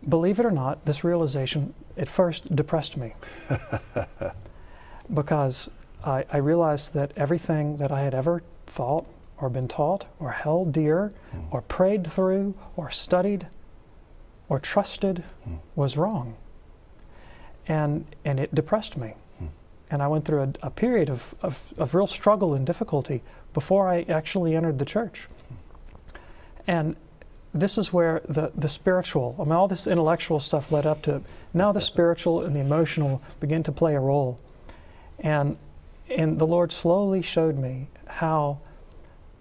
believe it or not, this realization at first depressed me because I realized that everything that I had ever thought or been taught or held dear or prayed through or studied or trusted was wrong. And it depressed me. And I went through a period of real struggle and difficulty before I actually entered the church. And this is where the spiritual, I mean, all this intellectual stuff led up to, now the spiritual and the emotional begin to play a role. And the Lord slowly showed me how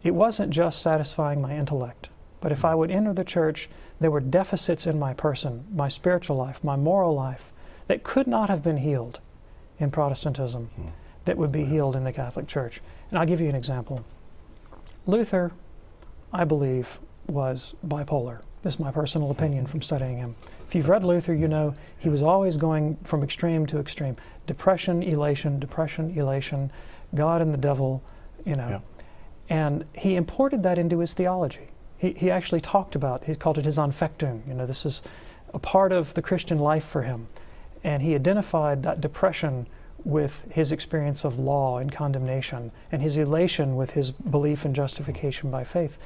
it wasn't just satisfying my intellect, but if I would enter the church, there were deficits in my person, my spiritual life, my moral life, that could not have been healed in Protestantism, that would be healed in the Catholic Church. And I'll give you an example. Luther, I believe, was bipolar. This is my personal opinion from studying him. If you've read Luther, you know he was always going from extreme to extreme. Depression, elation, God and the devil, you know. Yeah. And he imported that into his theology. He actually talked about, he called it his Anfechtung. You know, this is a part of the Christian life for him. And he identified that depression with his experience of law and condemnation, and his elation with his belief in justification by faith.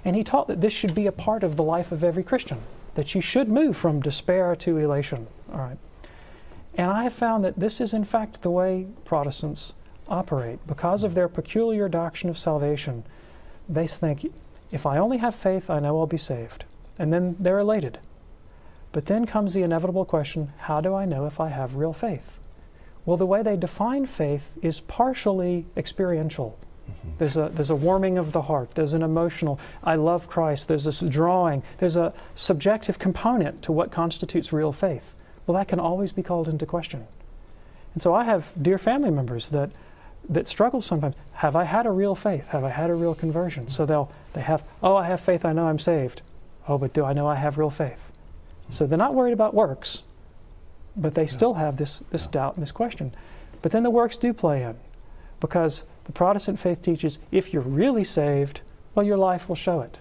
And he taught that this should be a part of the life of every Christian, that you should move from despair to elation. All right. And I have found that this is in fact the way Protestants operate. Because of their peculiar doctrine of salvation, they think, if I only have faith, I know I'll be saved. And then they're elated. But then comes the inevitable question, how do I know if I have real faith? Well, the way they define faith is partially experiential. There's a warming of the heart. There's an emotional, I love Christ. There's this drawing. There's a subjective component to what constitutes real faith. Well, that can always be called into question. And so I have dear family members that struggle sometimes. Have I had a real faith? Have I had a real conversion? So they have, oh, I have faith, I know I'm saved. Oh, but do I know I have real faith? So they're not worried about works, but they still have this doubt and this question. But then the works do play in, because the Protestant faith teaches if you're really saved, well, your life will show it.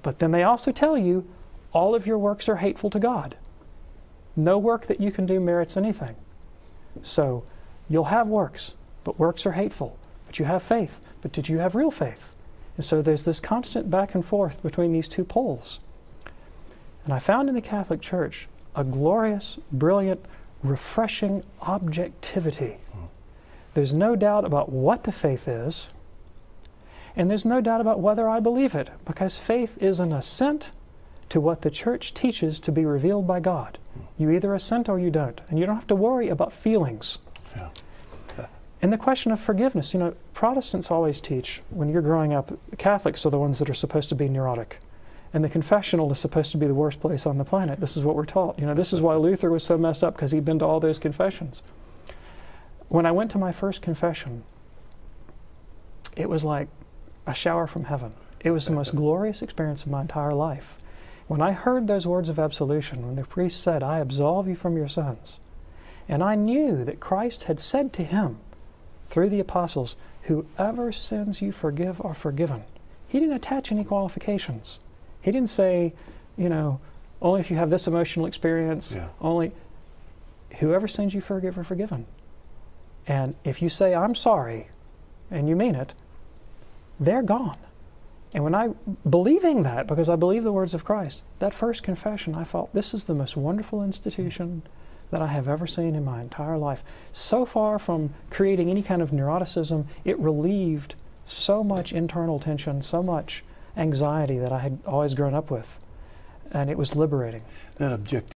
But then they also tell you all of your works are hateful to God. No work that you can do merits anything. So you'll have works, but works are hateful. But you have faith, but did you have real faith? And so there's this constant back and forth between these two poles. And I found in the Catholic Church a glorious, brilliant, refreshing objectivity. There's no doubt about what the faith is, and there's no doubt about whether I believe it, because faith is an assent to what the Church teaches to be revealed by God. You either assent or you don't, and you don't have to worry about feelings. Yeah. And the question of forgiveness, you know, Protestants always teach, when you're growing up, Catholics are the ones that are supposed to be neurotic. And the confessional is supposed to be the worst place on the planet. This is what we're taught. You know, this is why Luther was so messed up, because he'd been to all those confessions. When I went to my first confession, it was like a shower from heaven. It was the most glorious experience of my entire life. When I heard those words of absolution, when the priest said, I absolve you from your sins, and I knew that Christ had said to him, through the apostles, whoever sins you forgive are forgiven. He didn't attach any qualifications. He didn't say, you know, only if you have this emotional experience, only whoever sins you forgive are forgiven. And if you say, I'm sorry, and you mean it, they're gone. And when believing that, because I believe the words of Christ, that first confession, I felt, this is the most wonderful institution that I have ever seen in my entire life. So far from creating any kind of neuroticism, it relieved so much internal tension, so much anxiety that I had always grown up with. And it was liberating. That objective